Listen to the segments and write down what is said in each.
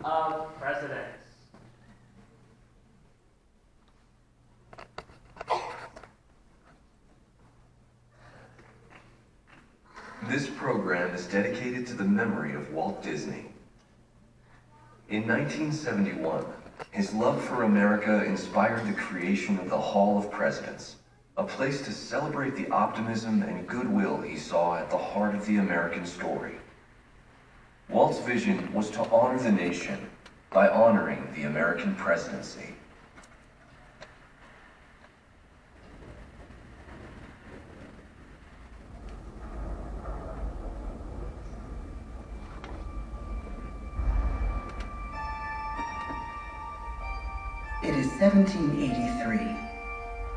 of Presidents. This program is dedicated to the memory of Walt Disney. In 1971, his love for America inspired the creation of the Hall of Presidents, a place to celebrate the optimism and goodwill he saw at the heart of the American story. Walt's vision was to honor the nation by honoring the American presidency. It is 1783,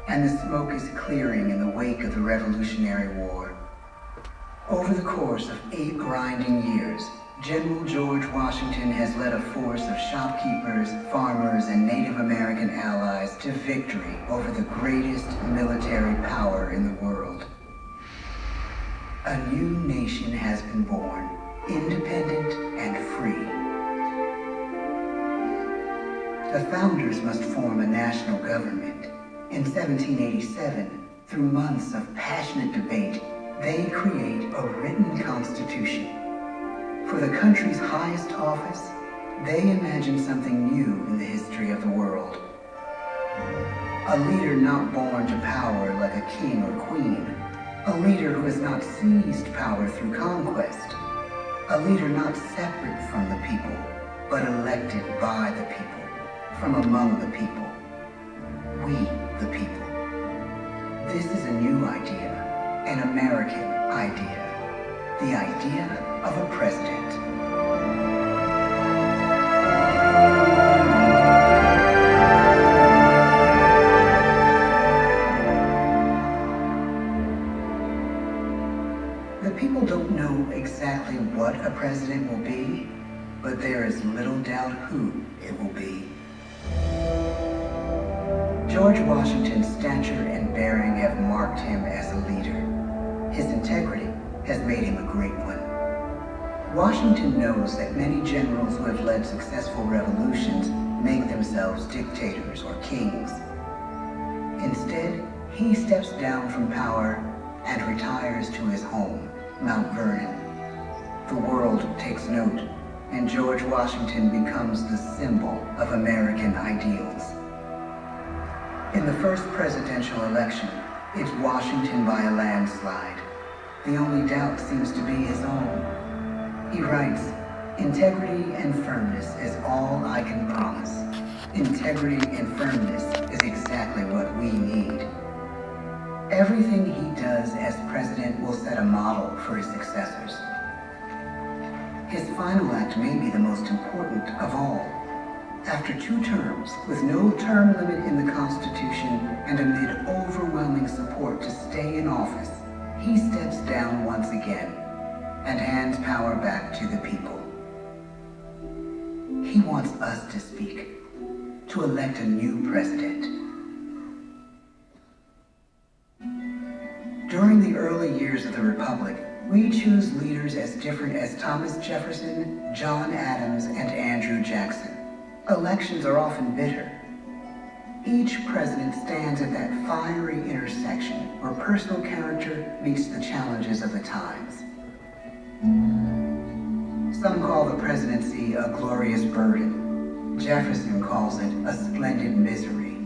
and the smoke is clearing in the wake of the Revolutionary War. Over the course of 8 grinding years, General George Washington has led a force of shopkeepers, farmers, and Native American allies to victory over the greatest military power in the world. A new nation has been born, independent and free. The founders must form a national government. In 1787, through months of passionate debate, they create a written constitution. For the country's highest office, they imagine something new in the history of the world. A leader not born to power like a king or queen. A leader who has not seized power through conquest. A leader not separate from the people, but elected by the people, from among the people. We, the people. This is a new idea, an American idea. The idea of a president. The people don't know exactly what a president will be, but there is little doubt who it will be. George Washington's stature and bearing have marked him as a leader. His integrity has made him a great one. Washington knows that many generals who have led successful revolutions make themselves dictators or kings. Instead, he steps down from power and retires to his home, Mount Vernon. The world takes note, and George Washington becomes the symbol of American ideals. In the first presidential election, it's Washington by a landslide. The only doubt seems to be his own. He writes, "Integrity and firmness is all I can promise. Integrity and firmness is exactly what we need." Everything he does as president will set a model for his successors. His final act may be the most important of all. After 2 terms, with no term limit in the Constitution and amid overwhelming support to stay in office, he steps down once again and hands power back to the people. He wants us to speak, to elect a new president. During the early years of the Republic, we choose leaders as different as Thomas Jefferson, John Adams, and Andrew Jackson. Elections are often bitter. Each president stands at that fiery intersection where personal character meets the challenges of the times. Some call the presidency a glorious burden. Jefferson calls it a splendid misery.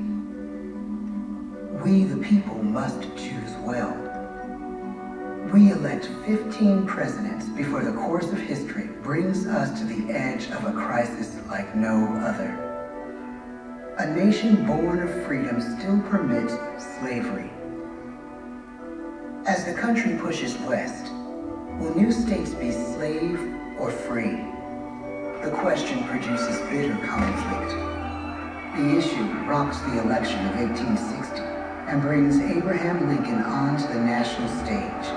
We, the people, must choose well. We elect 15 presidents before the course of history brings us to the edge of a crisis like no other. A nation born of freedom still permits slavery. As the country pushes west, will new states be slave or free? The question produces bitter conflict. The issue rocks the election of 1860 and brings Abraham Lincoln onto the national stage.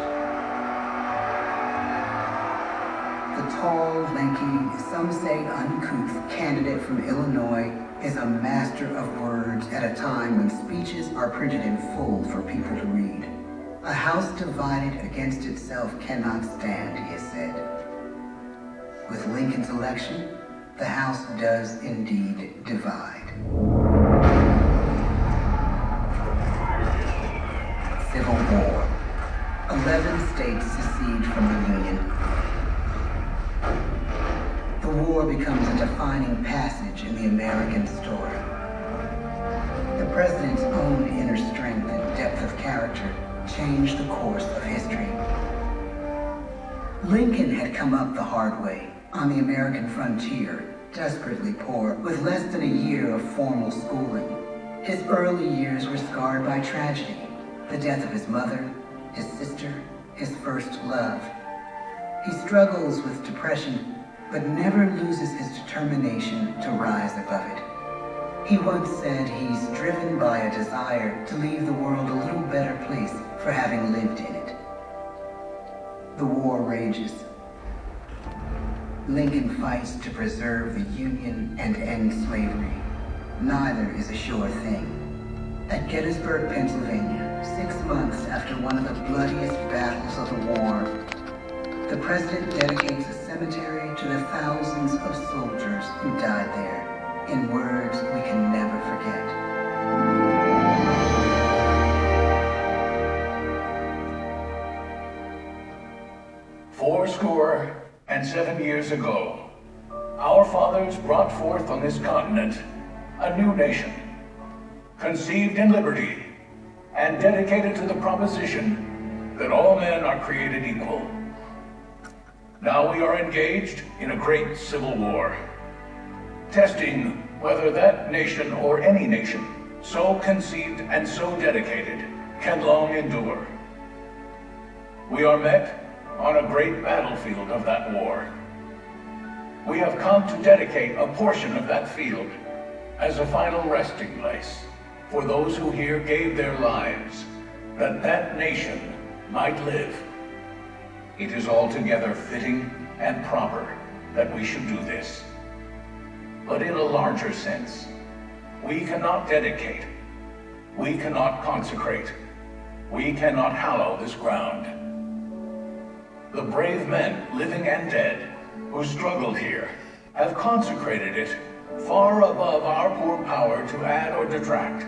The tall, lanky, some say uncouth candidate from Illinois is a master of words at a time when speeches are printed in full for people to read. A house divided against itself cannot stand, he has said. With Lincoln's election, the House does indeed divide. Civil War. 11 states secede from the Union. The war becomes a defining passage in the American story. The president's own inner strength and depth of character changed the course of history. Lincoln had come up the hard way on the American frontier, desperately poor, with less than a year of formal schooling. His early years were scarred by tragedy, the death of his mother, his sister, his first love. He struggles with depression, but never loses his determination to rise above it. He once said he's driven by a desire to leave the world a little better place for having lived in it. The war rages. Lincoln fights to preserve the Union and end slavery. Neither is a sure thing. At Gettysburg, Pennsylvania, 6 months after one of the bloodiest battles of the war, the president dedicates a cemetery to the thousands of soldiers who died there, in words we can never forget. Fourscore and 7 years ago, our fathers brought forth on this continent a new nation, conceived in liberty and dedicated to the proposition that all men are created equal. Now we are engaged in a great civil war, testing whether that nation or any nation so conceived and so dedicated can long endure. We are met on a great battlefield of that war. We have come to dedicate a portion of that field as a final resting place for those who here gave their lives that that nation might live. It is altogether fitting and proper that we should do this. But in a larger sense, we cannot dedicate, we cannot consecrate, we cannot hallow this ground. The brave men, living and dead, who struggled here, have consecrated it far above our poor power to add or detract.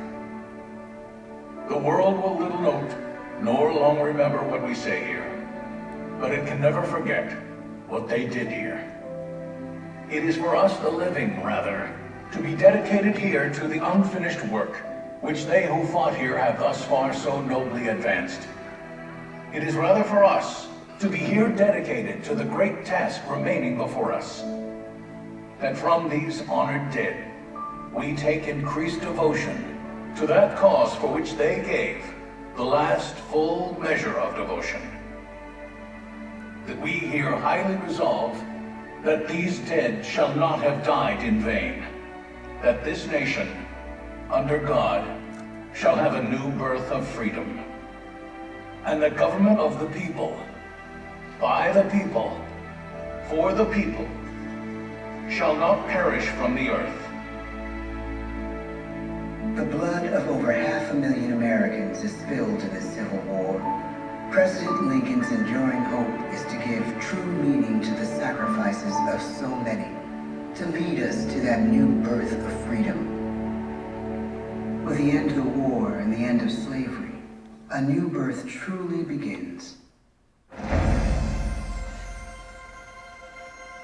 The world will little note, nor long remember what we say here, but it can never forget what they did here. It is for us, the living, rather, to be dedicated here to the unfinished work which they who fought here have thus far so nobly advanced. It is rather for us to be here dedicated to the great task remaining before us, that from these honored dead we take increased devotion to that cause for which they gave the last full measure of devotion. That we here highly resolve that these dead shall not have died in vain, that this nation, under God, shall have a new birth of freedom, and the government of the people, by the people, for the people, shall not perish from the earth. The blood of over 500,000 Americans is spilled in this Civil War. President Lincoln's enduring hope is to give true meaning to the sacrifices of so many, to lead us to that new birth of freedom. With the end of the war and the end of slavery, a new birth truly begins.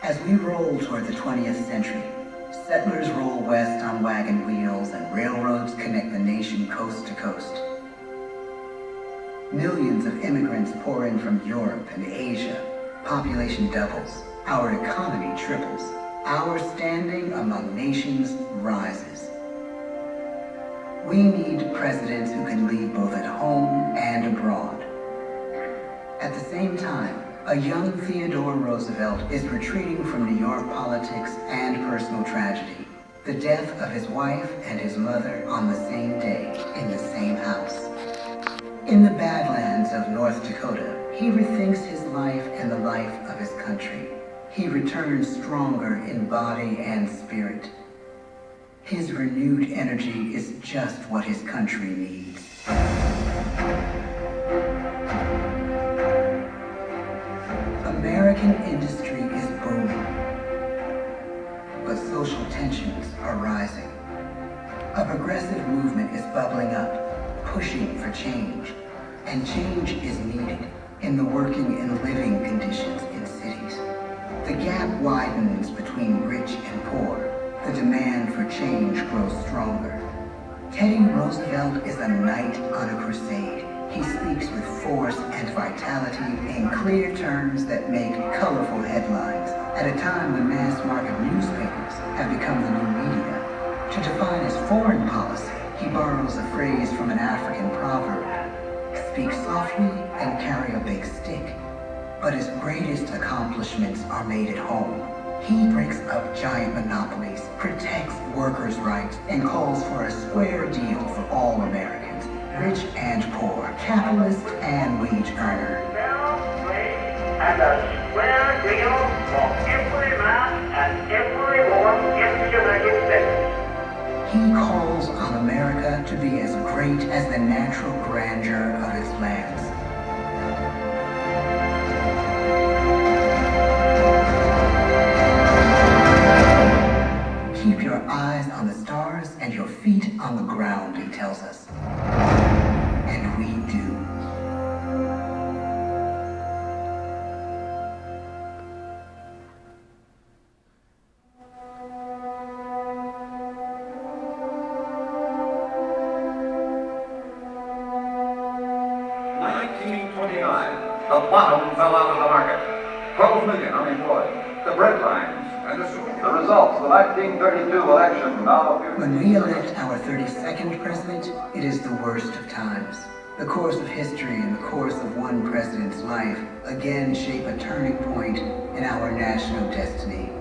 As we roll toward the 20th century, settlers roll west on wagon wheels and railroads connect the nation coast to coast. Millions of immigrants pour in from Europe and Asia. Population doubles. Our economy triples. Our standing among nations rises. We need presidents who can lead both at home and abroad. At the same time, a young Theodore Roosevelt is retreating from New York politics and personal tragedy. The death of his wife and his mother on the same day in the same house. In the Badlands of North Dakota, he rethinks his life and the life of his country. He returns stronger in body and spirit. His renewed energy is just what his country needs. American industry is booming, but racial tensions are rising. A progressive movement is bubbling up, pushing for change. And change is needed in the working and living conditions in cities. The gap widens between rich and poor. The demand for change grows stronger. Teddy Roosevelt is a knight on a crusade. He speaks with force and vitality in clear terms that make colorful headlines at a time when mass market newspapers have become the new media. To define his foreign policy, he borrows a phrase from an African proverb: speak softly and carry a big stick. But his greatest accomplishments are made at home. He breaks up giant monopolies, protects workers' rights, and calls for a square deal for all Americans, rich and poor, capitalist and wage earner. And a square deal for every man and every woman in the United States. He calls on America to be as great as the natural grandeur of its lands. Keep your eyes on the stars and your feet on the ground, he tells us. And we do. The bottom fell out of the market. 12 million unemployed. The bread lines and the super. The results of the 1932 election now appear. When we elect our 32nd president, it is the worst of times. The course of history and the course of one president's life again shape a turning point in our national destiny.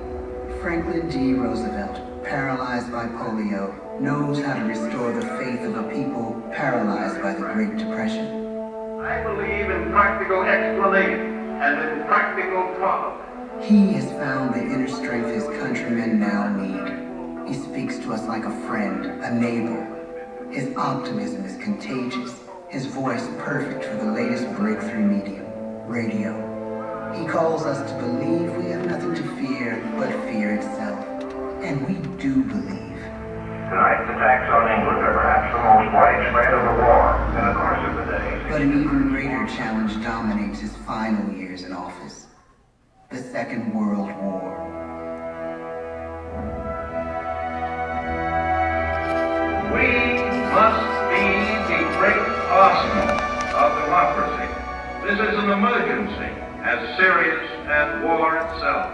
Franklin D. Roosevelt, paralyzed by polio, knows how to restore the faith of a people paralyzed by the Great Depression. I believe in practical explanation and in practical problems. He has found the inner strength his countrymen now need. He speaks to us like a friend, a neighbor. His optimism is contagious, his voice perfect for the latest breakthrough medium, radio. He calls us to believe we have nothing to fear but fear itself. And we do believe. Tonight's attacks on England are perhaps the most widespread of the war in the course of the day. But an even greater challenge dominates his final years in office. The Second World War. We must be the great arsenal of democracy. This is an emergency as serious as war itself.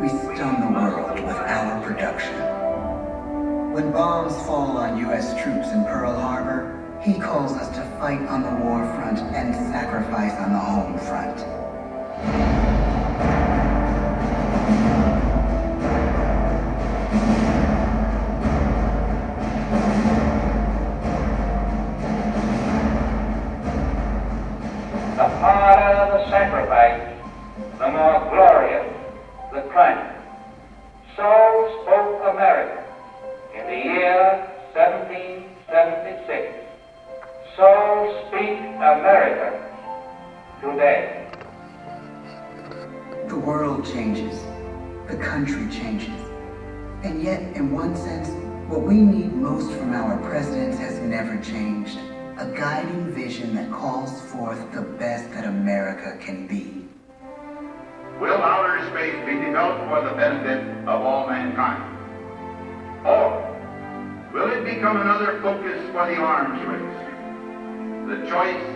We stun the world with our production. When bombs fall on U.S. troops in Pearl Harbor, he calls us to fight on the war front and sacrifice on the home front. The harder the sacrifice, the more glorious the triumph. So spoke America in the year 1776. So speak America today. The world changes. The country changes. And yet, in one sense, what we need most from our presidents has never changed. A guiding vision that calls forth the best that America can be. Will outer space be developed for the benefit of all mankind? Or will it become another focus for the arms race? The choice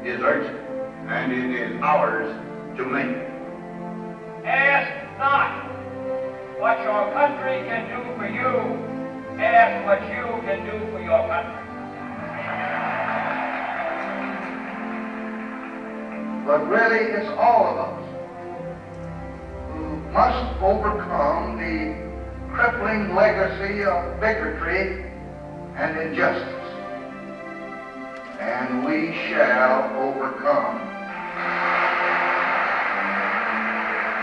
is urgent, and it is ours to make. Ask not what your country can do for you. Ask what you can do for your country. But really, it's all of us who must overcome the crippling legacy of bigotry and injustice. And we shall overcome.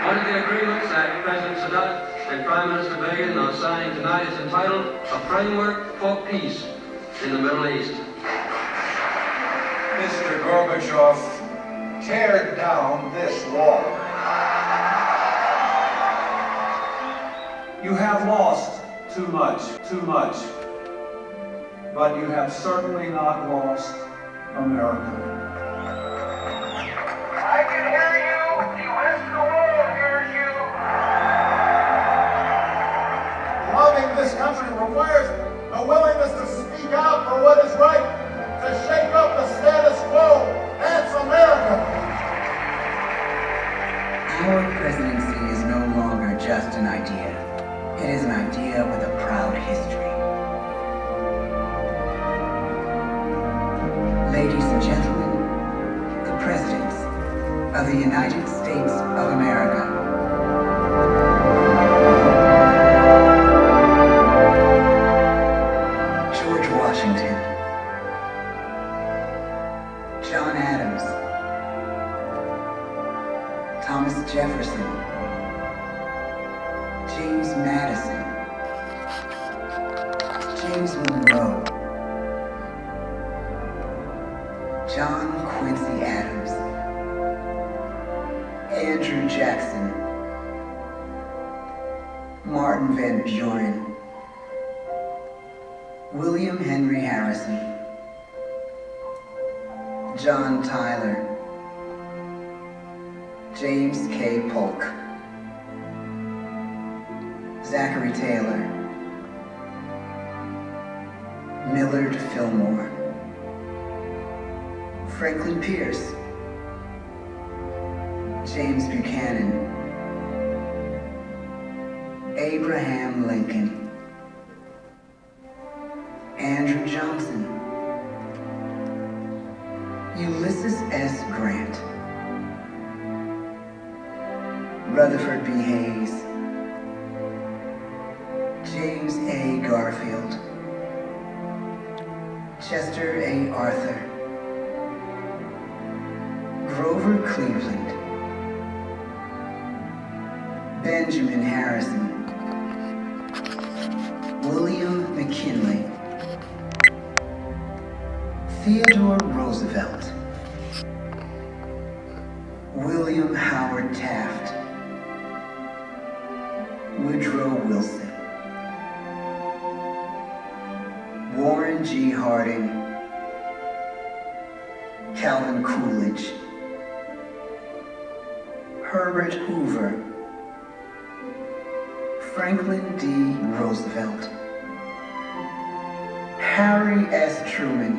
One of the agreements that President Sadat and Prime Minister Begin are signing tonight is entitled A Framework for Peace in the Middle East. Mr. Gorbachev, tear down this wall. You have lost too much, but you have certainly not lost America. I can hear you. The rest of the world hears you. Loving this country requires a willingness to speak out for what is right, to shake up the status quo. That's America. Our presidency is no longer just an idea. It is an idea with a proud history. Ladies and gentlemen, the presidents of the United States of America. George Washington, John Adams, Thomas Jefferson, James Madison, James Monroe, John Quincy Adams, Andrew Jackson, Martin Van Buren, William Henry Harrison, John Tyler, James K. Polk, Zachary Taylor, Millard Fillmore, Franklin Pierce, James Buchanan, Abraham Lincoln, Andrew Johnson, Ulysses S. Grant, Rutherford B. Hayes, James A. Garfield, Chester A. Arthur, Grover Cleveland, Benjamin Harrison, William McKinley, Theodore Roosevelt, William Howard Taft, Woodrow Wilson, Warren G. Harding, Calvin Coolidge, Herbert Hoover, Franklin D. Roosevelt, Harry S. Truman,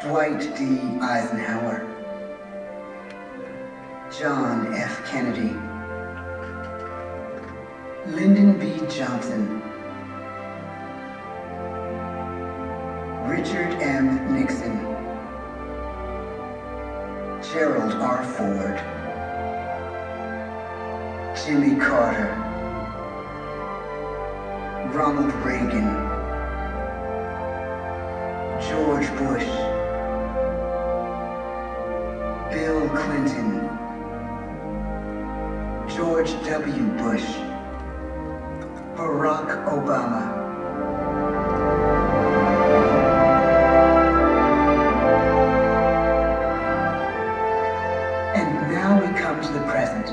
Dwight D. Eisenhower, John F. Kennedy, Lyndon B. Johnson, Richard M. Nixon, Gerald R. Ford, Jimmy Carter, Ronald Reagan, George Bush, Bill Clinton, George W. Bush, Barack Obama. And now we come to the present.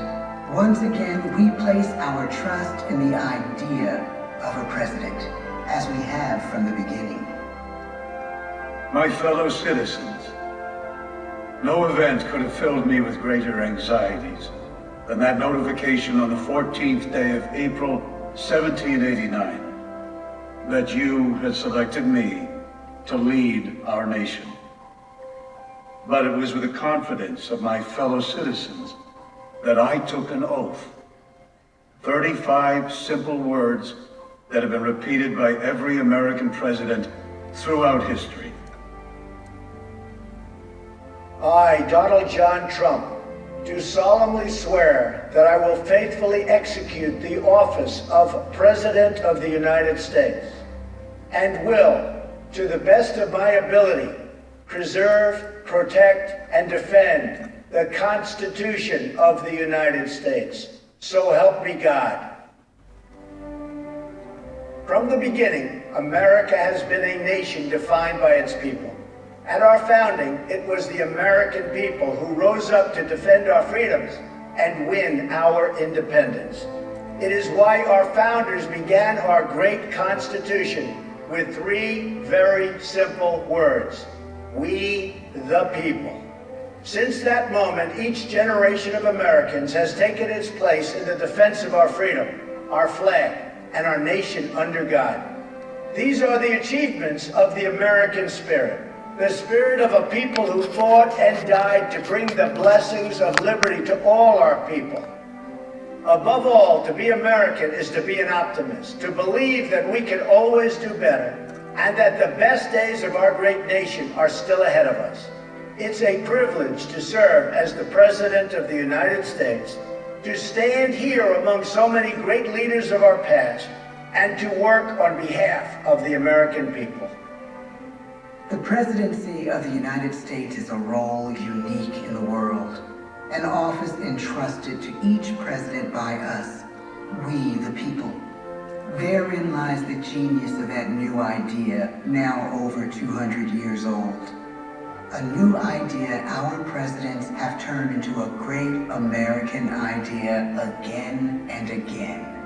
Once again, we place our trust in the idea of a president, as we have from the beginning. My fellow citizens, no event could have filled me with greater anxieties than that notification on the 14th day of April, 1789, that you had selected me to lead our nation. But it was with the confidence of my fellow citizens that I took an oath. 35 simple words that have been repeated by every American president throughout history. I, Donald John Trump, do solemnly swear that I will faithfully execute the office of President of the United States and will, to the best of my ability, preserve, protect, and defend the Constitution of the United States. So help me God. From the beginning, America has been a nation defined by its people. At our founding, it was the American people who rose up to defend our freedoms and win our independence. It is why our founders began our great Constitution with 3 very simple words: we the people. Since that moment, each generation of Americans has taken its place in the defense of our freedom, our flag, and our nation under God. These are the achievements of the American spirit, the spirit of a people who fought and died to bring the blessings of liberty to all our people. Above all, to be American is to be an optimist, to believe that we can always do better, and that the best days of our great nation are still ahead of us. It's a privilege to serve as the President of the United States, to stand here among so many great leaders of our past, and to work on behalf of the American people. The presidency of the United States is a role unique in the world, an office entrusted to each president by us, we the people. Therein lies the genius of that new idea, now over 200 years old. A new idea our presidents have turned into a great American idea again and again.